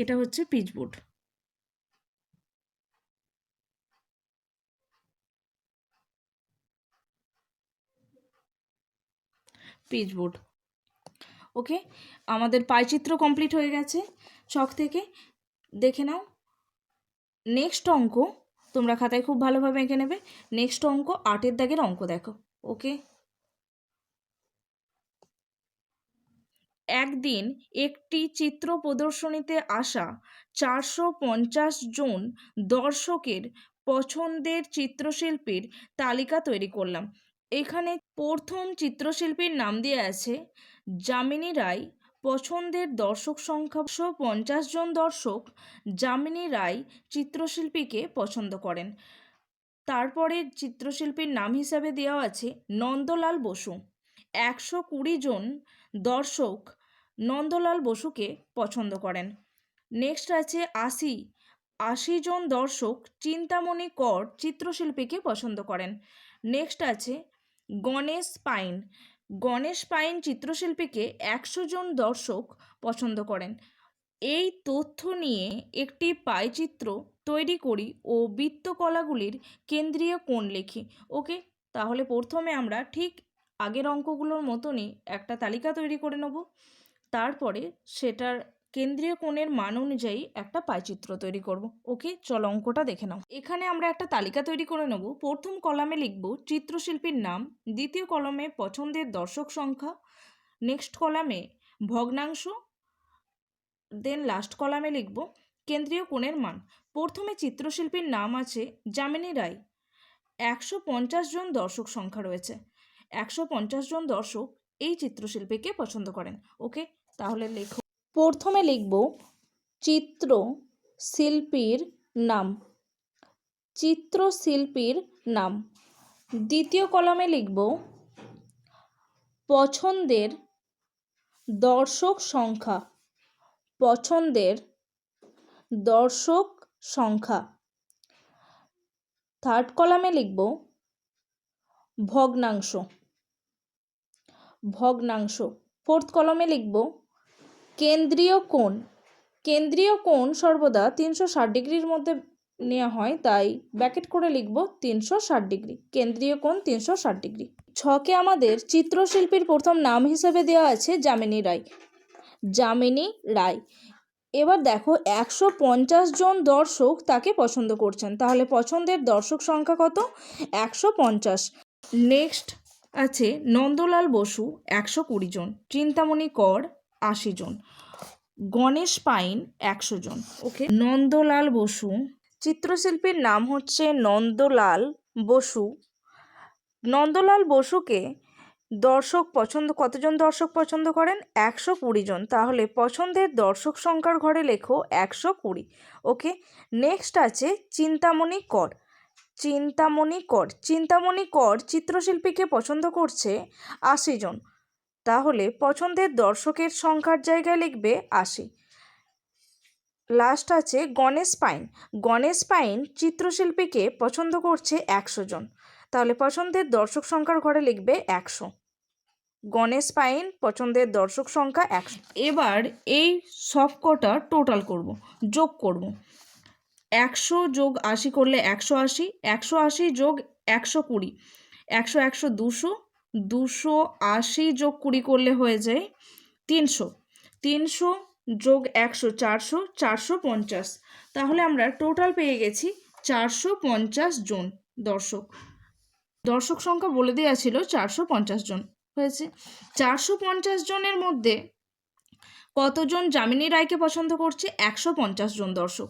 এটা হচ্ছে পিচবোর্ড। পিচবোর্ড। ওকে, আমাদের পাইচিত্র কমপ্লিট হয়ে গেছে ছক থেকে, দেখে নাও। নেক্সট অঙ্ক তোমরা খাতায় খুব ভালোভাবে এঁকে নেবে। নেক্সট অঙ্ক 8 দাগের অঙ্ক দেখো। ওকে, একদিন একটি চিত্র প্রদর্শনীতে আসা 450 জন দর্শকের পছন্দের চিত্রশিল্পীর তালিকা তৈরি করলাম। এখানে প্রথম চিত্রশিল্পীর নাম দিয়ে আছে যামিনী রায়। পছন্দের দর্শক সংখ্যা 150 জন দর্শক যামিনী রায় চিত্রশিল্পীকে পছন্দ করেন। তারপরে চিত্রশিল্পীর নাম হিসাবে দেওয়া আছে নন্দলাল বসু। 120 জন দর্শক নন্দলাল বসুকে পছন্দ করেন। নেক্সট আছে 80 জন দর্শক চিন্তামণি কর চিত্রশিল্পীকে পছন্দ করেন। নেক্সট আছে গণেশ পাইন। গণেশ পাইন চিত্রশিল্পীকে 100 জন দর্শক পছন্দ করেন। এই তথ্য নিয়ে একটি পাইচিত্র তৈরি করি ও বৃত্তকলাগুলির কেন্দ্রীয় কোণ লিখি। ওকে, তাহলে প্রথমে আমরা ঠিক আগের অঙ্কগুলোর মতনই একটা তালিকা তৈরি করে নেব, তারপরে সেটার কেন্দ্রীয় কোণের মান অনুযায়ী একটা পাইচিত্র তৈরি করব। ওকে, চলো অঙ্কটা দেখে নাও। এখানে আমরা একটা তালিকা তৈরি করে নেব। প্রথম কলামে লিখব চিত্রশিল্পীর নাম, দ্বিতীয় কলামে পছন্দের দর্শক সংখ্যা, নেক্সট কলামে ভগ্নাংশ, দেন লাস্ট কলামে লিখব কেন্দ্রীয় কোণের মান। প্রথমে চিত্রশিল্পীর নাম আছে যামিনী রায়। 150 জন দর্শক সংখ্যা রয়েছে। 150 জন দর্শক এই চিত্রশিল্পীকে পছন্দ করেন। ওকে, তাহলে লেখো। প্রথমে লিখব চিত্রশিল্পীর নাম। চিত্রশিল্পীর নাম। দ্বিতীয় কলামে লিখব পছন্দের দর্শক সংখ্যা। পছন্দের দর্শক সংখ্যা। থার্ড কলামে লিখব ভগ্নাংশ। ভগ্নাংশ। ফোর্থ কলামে লিখব কেন্দ্রীয় কোণ। কেন্দ্রীয় কোণ সর্বদা 360 ডিগ্রির মধ্যে নেওয়া হয়, তাই ব্র্যাকেট করে লিখব 360 ডিগ্রি। কেন্দ্রীয় কোণ 360 ডিগ্রি। ছকে আমাদের চিত্রশিল্পীর প্রথম নাম হিসেবে দেওয়া আছে যামিনী রায়। যামিনী রায়। এবার দেখো 150 জন দর্শক তাকে পছন্দ করছেন, তাহলে পছন্দের দর্শক সংখ্যা কত? 150। নেক্সট আছে নন্দলাল বসু 120 জন, চিন্তামণি কর 80 জন, গণেশ পাইন 100 জন। ওকে, নন্দলাল বসু। চিত্রশিল্পীর নাম হচ্ছে নন্দলাল বসু। নন্দলাল বসুকে কতজন দর্শক পছন্দ করেন? 120 জন। তাহলে পছন্দের দর্শক সংখ্যার ঘরে লেখো 120। ওকে, নেক্সট আছে চিন্তামণি কর। চিন্তামণি কর। চিন্তামণি কর চিত্রশিল্পীকে পছন্দ করছে 80 জন। তাহলে পছন্দের দর্শকের সংখ্যার জায়গায় লিখবে 80। লাস্ট আছে গণেশ পাইন। গণেশ পাইন চিত্রশিল্পীকে পছন্দ করছে 100 জন। তাহলে পছন্দের দর্শক সংখ্যার ঘরে লিখবে 100। গণেশ পাইন পছন্দের দর্শক সংখ্যা 100। এবার এই সবকটা টোটাল করব, যোগ করব। 100 যোগ 80 করলে 180, 180 যোগ 120, 100 100 200, 280 যোগ 20 করলে হয়ে যায় 300, 300 যোগ 100 400, 450। তাহলে আমরা টোটাল পেয়ে গেছি 450 জন দর্শক। দর্শক সংখ্যা বলে দেওয়া ছিল 450 জন হয়েছে। 450 জনের মধ্যে কতজন যামিনী রায়কে পছন্দ করছে? 150 জন দর্শক।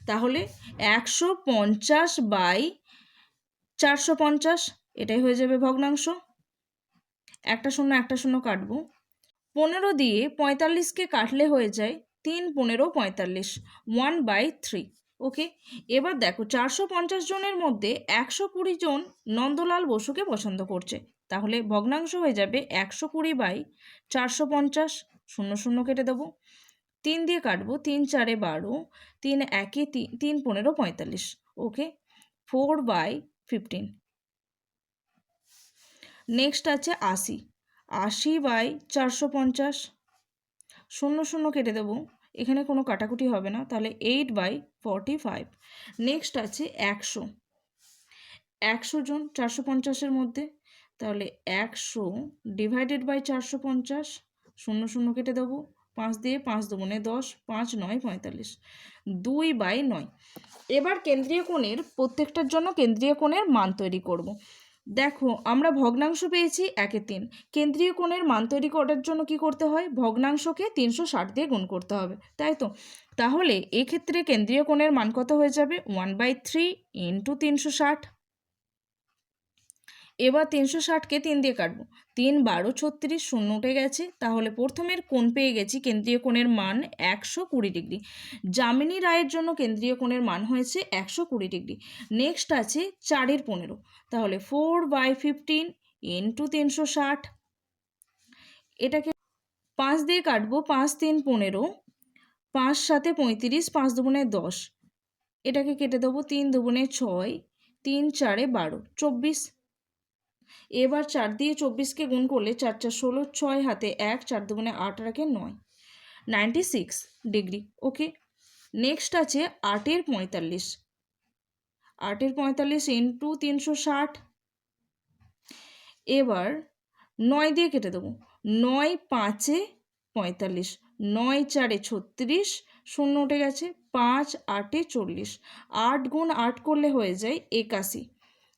তাহলে 150 বাই 450, এটাই হয়ে যাবে ভগ্নাংশ। একটা শূন্য কাটবো। 15 দিয়ে 45কে কাটলে হয়ে যায় 3 15 45, 1/3। ওকে, এবার দেখো 450 জনের মধ্যে 120 জন নন্দলাল বসুকে পছন্দ করছে, তাহলে ভগ্নাংশ হয়ে যাবে 120 বাই 450। 0 কেটে দেবো। 3 দিয়ে কাটবো, 3 4 12, 3 1 3 15 45। ওকে, 4/15। নেক্সট আছে 80। 80 বাই 450। 0 কেটে দেবো, এখানে কোনো কাটাকুটি হবে না, তাহলে 8/45। নেক্সট আছে 100। 100 জন 450-এর মধ্যে, তাহলে 100 ডিভাইডেড বাই 450। 0 কেটে দেবো, 5 দিয়ে 5 দুগুণে 10, 5 9 45, 2/9। এবার কেন্দ্রীয় কোণের প্রত্যেকটার জন্য কেন্দ্রীয় কোণের মান তৈরি করব। দেখো আমরা ভগ্নাংশ পেয়েছি 1/3। কেন্দ্রীয় কোণের মান তৈরি করার জন্য কি করতে হয়? ভগ্নাংশকে 360 দিয়ে গুণ করতে হবে, তাই তো? তাহলে এক্ষেত্রে কেন্দ্রীয় কোণের মান কত হয়ে যাবে? 1/3 ইন্টু 360। এবার 360কে 3 দিয়ে কাটবো। 3 12 36, 0 উঠে গেছে। তাহলে প্রথমের কোণ পেয়ে গেছি, কেন্দ্রীয় কোণের মান 120 ডিগ্রি। যামিনী রায়ের জন্য কেন্দ্রীয় কোণের মান হয়েছে 120 ডিগ্রি। নেক্সট আছে 4 15, তাহলে 4/15 ইন্টু 360। এটাকে 5 দিয়ে কাটবো। 5 3 15, 5 7 35, 5 দুগুণে 10। এটাকে কেটে দেবো, 3 দুগুণে 6, 3 4 12 24। এবার 4 দিয়ে 24কে গুণ করলে 4 4 16, 6 হাতে 1, 4 দুগুণে 8 রাখে 9, 96 ডিগ্রি। ওকে, নেক্সট আছে 8 45। 8 45 ইন্টু 360। এবার 9 দিয়ে কেটে দেবো। 9 5 45, 9 4 36, 0 উঠে গেছে। 5 8 40, 8 গুণ 8 করলে হয়ে যায়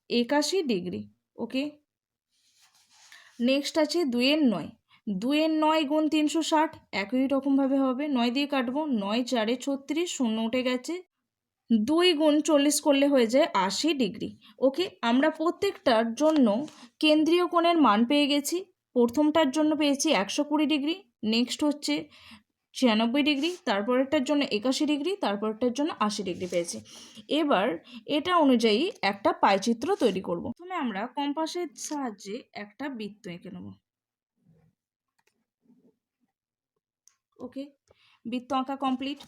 81 ডিগ্রি। ওকে, নেক্সট আছে 2 9। 2 9 গুণ 360 একই রকমভাবে হবে। 9 দিয়ে কাটবো। 9 4 36, 0 উঠে গেছে। 2 গুণ 40 করলে হয়ে যায় 80 ডিগ্রি। ওকে, আমরা প্রত্যেকটার জন্য কেন্দ্রীয় কোণের মান পেয়ে গেছি। প্রথমটার জন্য পেয়েছি 120 ডিগ্রি, নেক্সট হচ্ছে 96 ডিগ্রি, তারপরেরটার জন্য 81 ডিগ্রি, তারপরেরটার জন্য 80 ডিগ্রি পেয়েছি। এবার এটা অনুযায়ী একটা পাইচিত্র তৈরি করব। প্রথমে আমরা কম্পাসের সাহায্যে একটা বৃত্ত এঁকে নেব। ওকে, বৃত্ত আঁকা কমপ্লিট।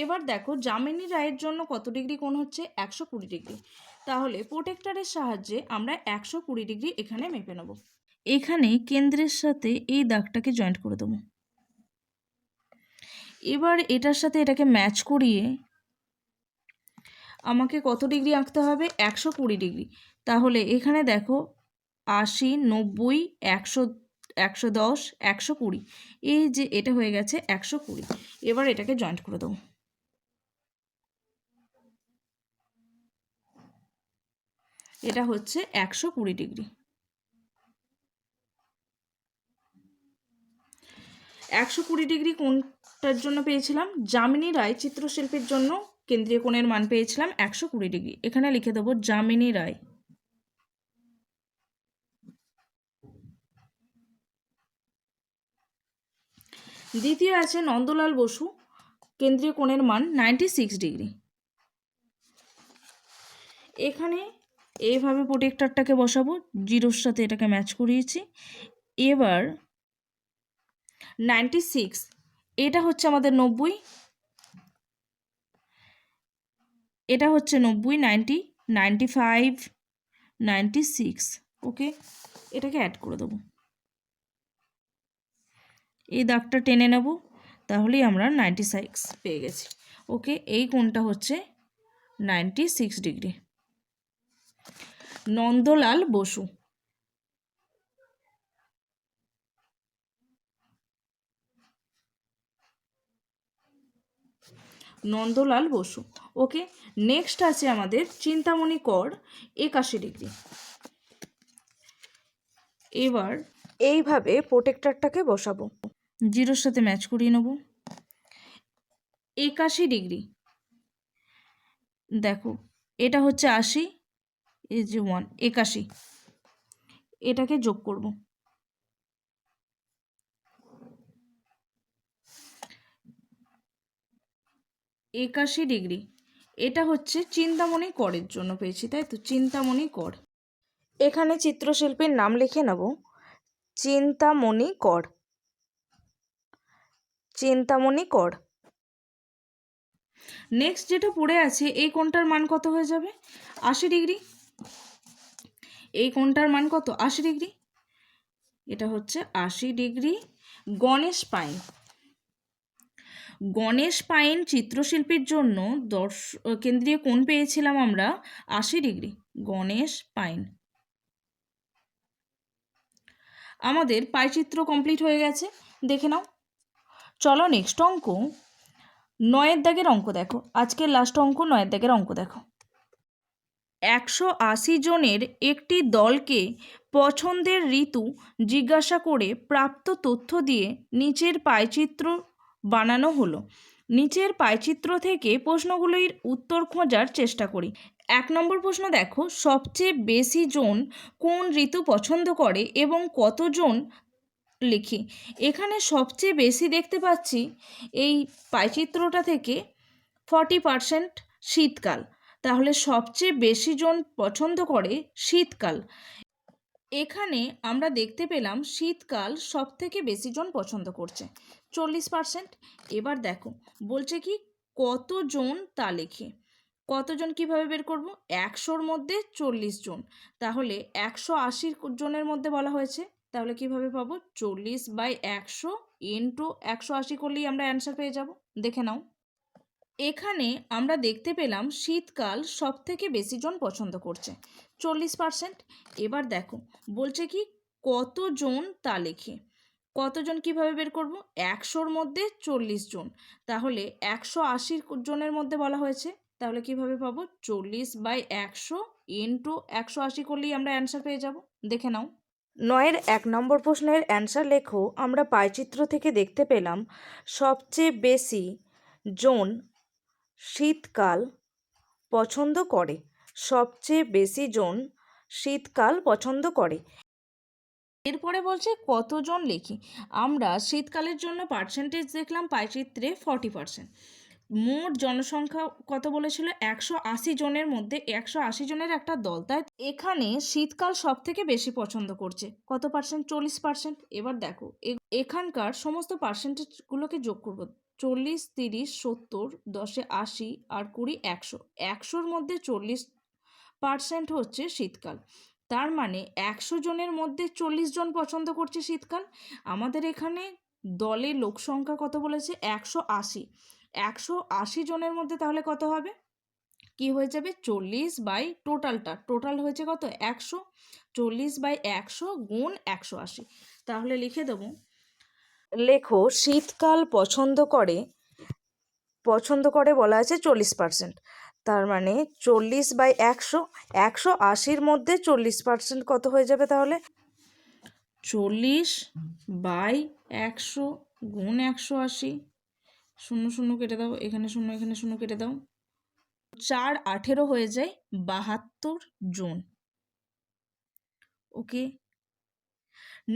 এবার দেখো যামিনী রায়ের জন্য কত ডিগ্রি কোণ হচ্ছে? 120 ডিগ্রি। তাহলে প্রোটেক্টরের সাহায্যে আমরা 120 ডিগ্রি এখানে মেপে নেব। এখানে কেন্দ্রের সাথে এই দাগটাকে জয়েন্ট করে দেবো। এবার এটার সাথে এটাকে ম্যাচ করিয়ে আমাকে কত ডিগ্রি আঁকতে হবে? 120 ডিগ্রি। তাহলে এখানে দেখো 80, 90, 100, 110, 120, এই যে এটা হয়ে গেছে 120। এবার এটাকে জয়েন্ট করে দেবো। এটা হচ্ছে 120 ডিগ্রি। 120 ডিগ্রি কোণটার জন্য পেয়েছিলাম। যামিনী রায় চিত্রশিল্পীর জন্য কেন্দ্রীয় কোণের মান পেয়েছিলাম 120 ডিগ্রি। এখানে লিখে দেবো যামিনী রায়। দ্বিতীয় আছে নন্দলাল বসু, কেন্দ্রীয় কোণের মান 96 ডিগ্রি। এখানে এইভাবে প্রোটেক্টরটাকে বসাবো, জিরোর সাথে এটাকে ম্যাচ করিয়েছি। এবার 96, এটা হচ্ছে আমাদের 90, এটা হচ্ছে 90, 90, 95, 96। ওকে, এটাকে অ্যাড করে দেবো। এই দাগটা টেনে নেব, তাহলেই আমরা 96 পেয়ে গেছি। ওকে, এই কোণটা হচ্ছে 96 ডিগ্রি। নন্দলাল বসু। নন্দলাল বসু। ওকে, নেক্সট আছে আমাদের চিন্তামণি কর, 81 ডিগ্রি। এবার এইভাবে প্রোটেক্টরটাকে বসাবো, জিরোর সাথে ম্যাচ করিয়ে নেব। 81 ডিগ্রি, দেখো এটা হচ্ছে 80, এই যে 1, 81, এটাকে যোগ করব। 81 ডিগ্রি, এটা হচ্ছে চিন্তামণি করের জন্য পেয়েছি, তাই তো? চিন্তামণি কর। এখানে চিত্রশিল্পীর নাম লিখে নেব, চিন্তামণি কর। চিন্তামণি কর। নেক্সট যেটা পড়ে আছে, এই কোণটার মান কত হয়ে যাবে? 80 ডিগ্রি। এই কোণটার মান কত? 80 ডিগ্রি। এটা হচ্ছে 80 ডিগ্রি। গণেশ পাইন। গণেশ পাইন চিত্রশিল্পীর জন্য কেন্দ্রীয় কোণ পেয়েছিলাম আমরা 80 ডিগ্রি। গণেশ পাইন। আমাদের পাইচিত্র কমপ্লিট হয়ে গেছে, দেখে নাও। চলো নেক্সট অঙ্ক, 9 দাগের অঙ্ক দেখো। আজকের লাস্ট অঙ্ক 9 দাগের অঙ্ক দেখো। 180 জনের একটি দলকে পছন্দের ঋতু জিজ্ঞাসা করে প্রাপ্ত তথ্য দিয়ে নিচের পাইচিত্র বানানো হলো। নিচের পাইচিত্র থেকে প্রশ্নগুলির উত্তর খোঁজার চেষ্টা করি। 1 নম্বর প্রশ্ন দেখো, সবচেয়ে বেশি জন কোন ঋতু পছন্দ করে এবং কতজন লিখি। এখানে সবচেয়ে বেশি দেখতে পাচ্ছি এই পাইচিত্রটা থেকে 40% শীতকাল। তাহলে সবচেয়ে বেশি জন পছন্দ করে শীতকাল। এখানে আমরা দেখতে পেলাম শীতকাল সব থেকে বেশি জন পছন্দ করছে, 40%। এবার দেখো বলছে কি কতজন তা লিখে। কতজন কিভাবে বের করব? 100-র মধ্যে 40 জন, তাহলে 180 জনের মধ্যে বলা হয়েছে, তাহলে কিভাবে পাবো? 40/100 ইন্টু 180 করলেই আমরা অ্যান্সার পেয়ে যাব। দেখে নাও, এখানে আমরা দেখতে পেলাম শীতকাল সব থেকে বেশি জন পছন্দ করছে, 40%। এবার দেখো বলছে কি কতজন তা লিখে। কতজন কিভাবে বের করব? 100-র মধ্যে 40 জন, তাহলে 180 জনের মধ্যে বলা হয়েছে, তাহলে কিভাবে পাবো? 40/100 ইন্টু 180 করলেই আমরা অ্যান্সার পেয়ে যাব। দেখে নাও। 9-এর 1 নম্বর প্রশ্নের অ্যান্সার লেখো। আমরা পাইচিত্র থেকে দেখতে পেলাম সবচেয়ে বেশি জন শীতকাল পছন্দ করে। সবচেয়ে বেশি জন শীতকাল পছন্দ করে। এরপরে বলছে কতজন লিখি। আমরা শীতকালের জন্য পার্সেন্টেজ দেখলাম পাইচিত্রে 40%। মোট জনসংখ্যা কত বলেছিল? 180 জনের মধ্যে 180 জনের একটা দল, তাই এখানে শীতকাল সব থেকে বেশি পছন্দ করছে। কত পার্সেন্ট? 40%। এবার দেখো এখানকার সমস্ত পার্সেন্টেজগুলোকে যোগ করবো। 40, 30, 70, 10-এ 80 আর 20, 100। 100-র মধ্যে 40% হচ্ছে শীতকাল। তার মানে 100 জনের মধ্যে 40 জন পছন্দ করছে শীতকাল। আমাদের এখানে দলের লোক সংখ্যা কত বলেছে? 180। 180 জনের মধ্যে তাহলে কত হবে? কি হয়ে যাবে? 40 বাই টোটাল হয়েছে কত? 100। 40 বাই 100 গুণ 180। তাহলে লিখে দেবো, লেখো শীতকাল পছন্দ করে বলা আছে 40%। তার মানে 40 বাই 100, 180-র মধ্যে 40% কত হয়ে যাবে তাহলে? 40 বাই 100 গুণ 180। 0 0 কেটে দাও, এখানে 0 এখানে 0 কেটে দাও। 4 18 হয়ে যায় 72 জন। ওকে,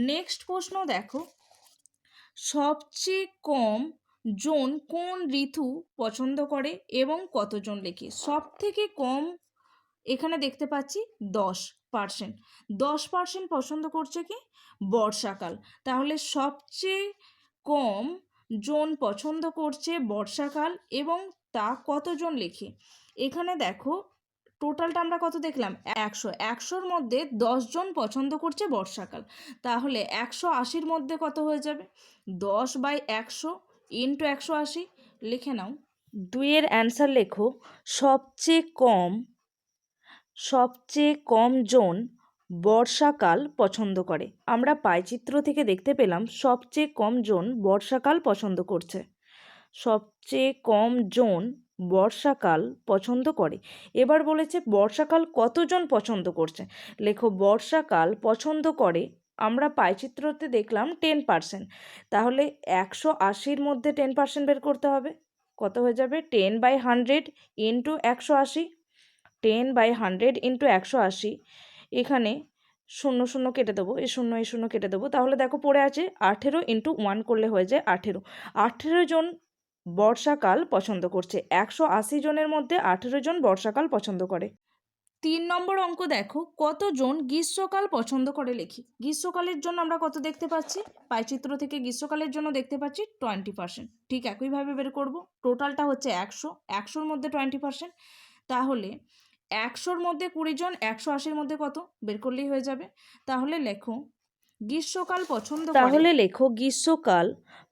নেক্সট প্রশ্ন দেখো, সবচেয়ে কম জন কোন ঋতু পছন্দ করে এবং কতজন লিখি। সব থেকে কম এখানে দেখতে পাচ্ছি 10%। 10% পছন্দ করছে কি? বর্ষাকাল। তাহলে সবচেয়ে কম জন পছন্দ করছে বর্ষাকাল এবং তা কতজন লিখি। এখানে দেখো টোটালটা আমরা কত দেখলাম? 100। 100-র মধ্যে 10 জন পছন্দ করছে বর্ষাকাল। তাহলে 180-র মধ্যে কত হয়ে যাবে? 10 বাই 100 ইন্টু 180। লিখে নাও। 2-এর অ্যান্সার লেখো, সবচেয়ে কম জন বর্ষাকাল পছন্দ করে। আমরা পাইচিত্র থেকে দেখতে পেলাম সবচেয়ে কম জন বর্ষাকাল পছন্দ করছে। সবচেয়ে কম জন বর্ষাকাল পছন্দ করে। এবার বলেছে বর্ষাকাল কতজন পছন্দ করছে। লেখো বর্ষাকাল পছন্দ করে, আমরা পাইচিত্রতে দেখলাম 10%। তাহলে 180-র মধ্যে 10% বের করতে হবে। কত হয়ে যাবে? 10 বাই 100 ইন্টু 180। 10 by 100 into 180। এখানে 0 0 কেটে দেবো, এই 0 কেটে দেবো। তাহলে দেখো পড়ে আছে 18 ইন্টু 1 করলে হয়ে যায় 18। 18 জন বর্ষাকাল পছন্দ করছে। 180 জনের মধ্যে 18 জন বর্ষাকাল পছন্দ করে। 3 নম্বর অঙ্ক দেখো, কতজন গ্রীষ্মকাল পছন্দ করে লিখি। গ্রীষ্মকালের জন্য আমরা কত দেখতে পাচ্ছি? পাইচিত্র থেকে গ্রীষ্মকালের জন্য দেখতে পাচ্ছি 20%। ঠিক একইভাবে বের করব। টোটালটা হচ্ছে 100। 100-র মধ্যে 20%। তাহলে 100-র মধ্যে 20 জন, 180-র মধ্যে কত বের করলেই হয়ে যাবে। তাহলে লেখো গ্রীষ্মকাল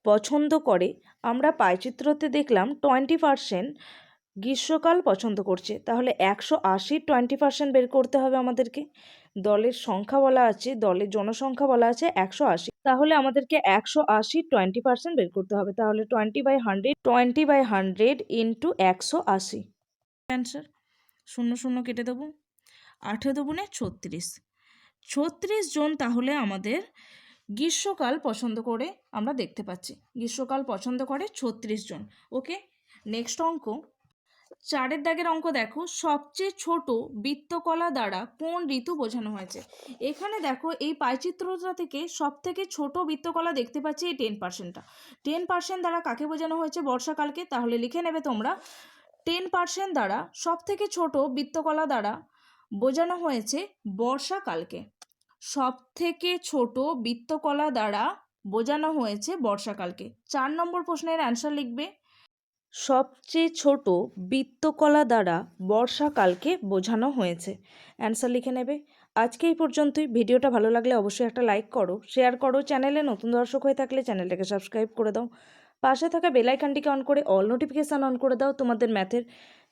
পছন্দ করে, আমরা পাইচিত্রতে দেখলাম 20% গ্রীষ্মকাল পছন্দ করছে। তাহলে 180 20% বের করতে হবে আমাদেরকে। দলের সংখ্যা বলা আছে, দলের জনসংখ্যা বলা আছে 180। তাহলে আমাদেরকে 180 20% বের করতে হবে। তাহলে 20 বাই 100 ইন্টু 180 অ্যান্সার। 0 0 কেটে দেবো। 18 দুগুণে 36। 36 জন তাহলে আমাদের গ্রীষ্মকাল পছন্দ করে আমরা দেখতে পাচ্ছি। গ্রীষ্মকাল পছন্দ করে 36 জন। ওকে, নেক্সট অঙ্ক 4-এর দাগের অঙ্ক দেখো, সবচেয়ে ছোট বৃত্তকলা দ্বারা কোন ঋতু বোঝানো হয়েছে। এখানে দেখো এই পাইচিত্রটা থেকে সব থেকে ছোট বৃত্তকলা দেখতে পাচ্ছি এই 10%টা। 10% দ্বারা কাকে বোঝানো হয়েছে? বর্ষাকালকে। তাহলে লিখে নেবে তোমরা, 10% দ্বারা সব থেকে ছোট বৃত্তকলা দ্বারা বোঝানো হয়েছে বর্ষাকালকে। সব থেকে ছোট বৃত্তকলা দ্বারা বোঝানো হয়েছে বর্ষাকালকে। 4 নম্বর প্রশ্নের অ্যান্সার লিখবে, সবচেয়ে ছোট বৃত্তকলা দ্বারা বর্ষাকালকে বোঝানো হয়েছে। অ্যান্সার লিখে নেবে। আজকে এই পর্যন্তই। ভিডিওটা ভালো লাগলে অবশ্যই একটা লাইক করো, শেয়ার করো। চ্যানেলে নতুন দর্শক হয়ে থাকলে চ্যানেলটাকে সাবস্ক্রাইব করে দাও। পাশে থাকা বেল আইকনটিকে অন করে অল নোটিফিকেশান অন করে দাও। তোমাদের ম্যাথের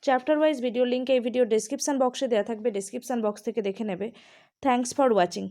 চ্যাপ্টার ওয়াইজ ভিডিও লিঙ্ক এই ভিডিও ডেসক্রিপশান বক্সে দেওয়া থাকবে, ডেসক্রিপশান বক্স থেকে দেখে নেবে। Thanks for watching.